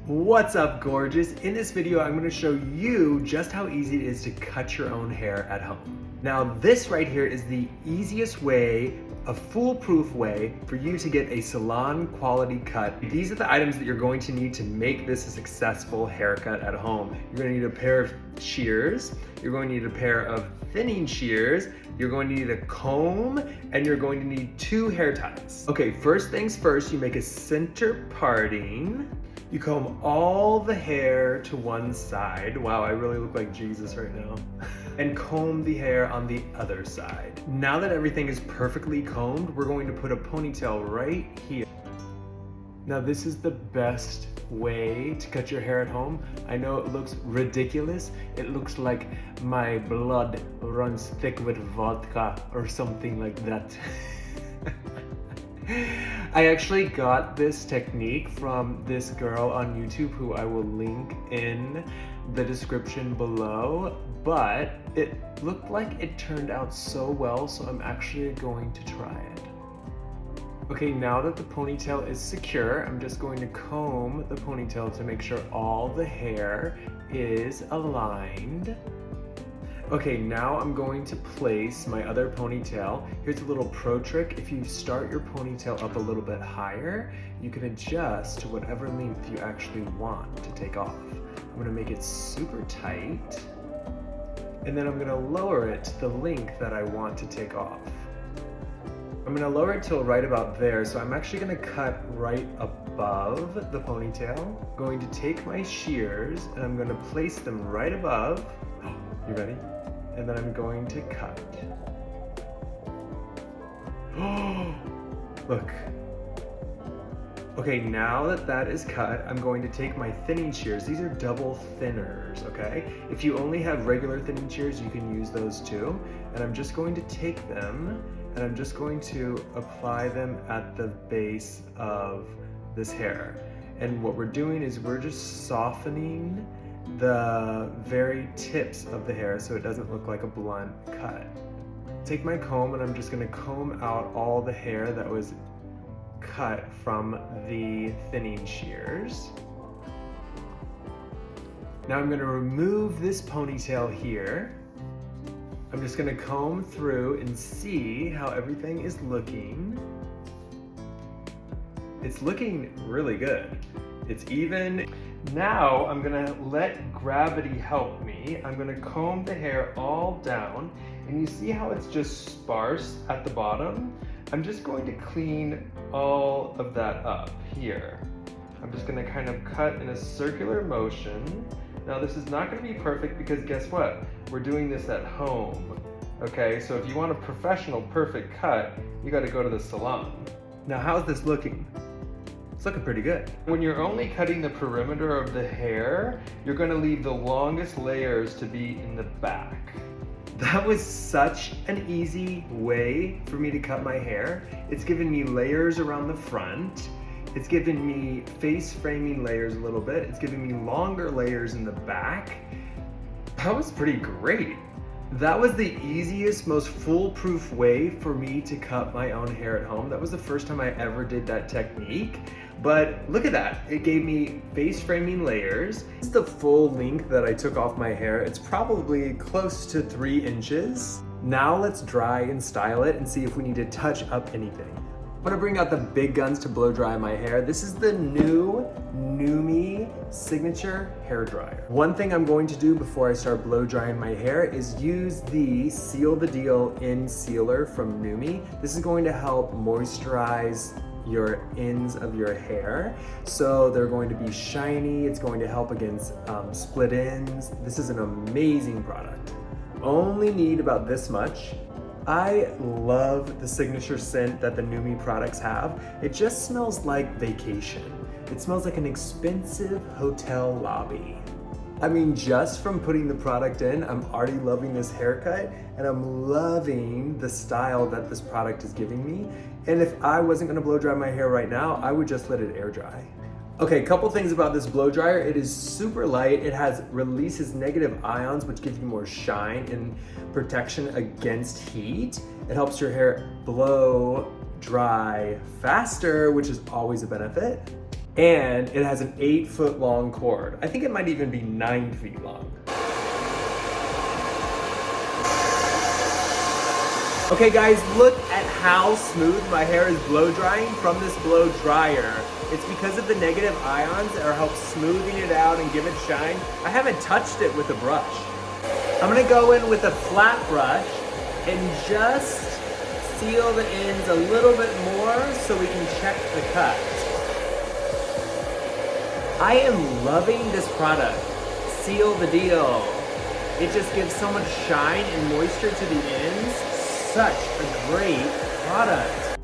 What's up, gorgeous? In this video, I'm gonna show you just how easy it is to cut your own hair at home. Now, this right here is the easiest way, a foolproof way for you to get a salon quality cut. These are the items that you're going to need to make this a successful haircut at home. You're gonna need a pair of shears, you're going to need a pair of thinning shears, you're going to need a comb, and you're going to need 2 hair ties. Okay, first things first, you make a center parting. You comb all the hair to one side. Wow, I really look like Jesus right now. And comb the hair on the other side. Now that everything is perfectly combed, we're going to put a ponytail right here. Now this is the best way to cut your hair at home. I know it looks ridiculous. It looks like my blood runs thick with vodka or something like that. I actually got this technique from this girl on YouTube who I will link in the description below, but it looked like it turned out so well, so I'm actually going to try it. Okay, now that the ponytail is secure, I'm just going to comb the ponytail to make sure all the hair is aligned. Okay, now I'm going to place my other ponytail. Here's a little pro trick. If you start your ponytail up a little bit higher, you can adjust to whatever length you actually want to take off. I'm gonna make it super tight, and then I'm gonna lower it to the length that I want to take off. I'm gonna lower it till right about there, so I'm actually gonna cut right above the ponytail. I'm going to take my shears, and I'm gonna place them right above. You ready? And then I'm going to cut. Oh, look. Okay, now that that is cut, I'm going to take my thinning shears. These are double thinners, okay? If you only have regular thinning shears, you can use those too. And I'm just going to take them, and I'm just going to apply them at the base of this hair. And what we're doing is we're just softening the very tips of the hair so it doesn't look like a blunt cut. Take my comb, and I'm just going to comb out all the hair that was cut from the thinning shears. Now I'm going to remove this ponytail here. I'm just going to comb through and see how everything is looking. It's looking really good. It's even. Now I'm gonna let gravity help me. I'm gonna comb the hair all down, and you see how it's just sparse at the bottom? I'm just going to clean all of that up here. I'm just gonna kind of cut in a circular motion. Now this is not gonna be perfect because guess what? We're doing this at home. Okay, so if you want a professional perfect cut, you gotta go to the salon. Now how's this looking? It's looking pretty good. When you're only cutting the perimeter of the hair, you're going to leave the longest layers to be in the back. That was such an easy way for me to cut my hair. It's given me layers around the front. It's given me face framing layers a little bit. It's given me longer layers in the back. That was pretty great. That was the easiest, most foolproof way for me to cut my own hair at home. That was the first time I ever did that technique. But look at that, it gave me face framing layers. This is the full length that I took off my hair. It's probably close to 3 inches. Now let's dry and style it and see if we need to touch up anything. I'm gonna bring out the big guns to blow dry my hair. This is the new Nume signature hair dryer. One thing I'm going to do before I start blow drying my hair is use the Seal the Deal In Sealer from Nume. This is going to help moisturize your ends of your hair, so they're going to be shiny. It's going to help against split ends. This is an amazing product. Only need about this much. I love the signature scent that the Nume products have. It just smells like vacation. It smells like an expensive hotel lobby. I mean, just from putting the product in, I'm already loving this haircut, and I'm loving the style that this product is giving me. And if I wasn't gonna blow dry my hair right now, I would just let it air dry. Okay, a couple things about this blow dryer. It is super light. It releases negative ions, which give you more shine and protection against heat. It helps your hair blow dry faster, which is always a benefit. And it has an 8-foot long cord. I think it might even be 9 feet long. Okay guys, look at how smooth my hair is blow drying from this blow dryer. It's because of the negative ions that are help smoothing it out and give it shine. I haven't touched it with a brush. I'm gonna go in with a flat brush and just seal the ends a little bit more so we can check the cut. I am loving this product. Seal the deal. It just gives so much shine and moisture to the ends. Such a great product.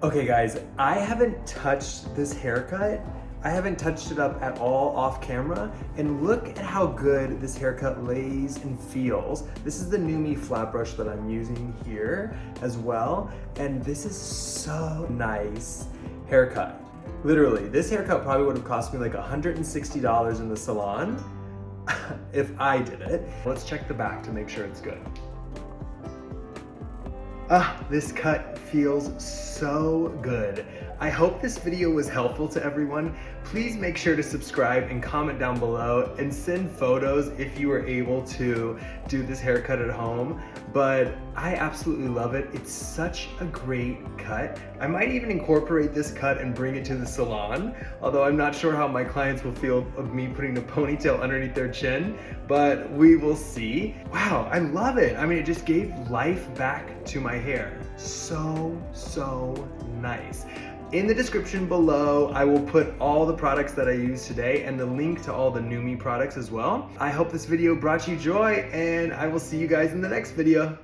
Okay guys, I haven't touched this haircut. I haven't touched it up at all off camera, and look at how good this haircut lays and feels. This is the Nume flat brush that I'm using here as well, and this is so nice haircut. Literally, this haircut probably would have cost me like $160 in the salon if I did it. Let's check the back to make sure it's good. This cut feels so good. I hope this video was helpful to everyone. Please make sure to subscribe and comment down below and send photos if you were able to do this haircut at home. But I absolutely love it. It's such a great cut. I might even incorporate this cut and bring it to the salon, although I'm not sure how my clients will feel of me putting a ponytail underneath their chin, but we will see. Wow, I love it. I mean, it just gave life back to my hair. So nice. In the description below, I will put all the products that I used today and the link to all the Nume products as well. I hope this video brought you joy, and I will see you guys in the next video.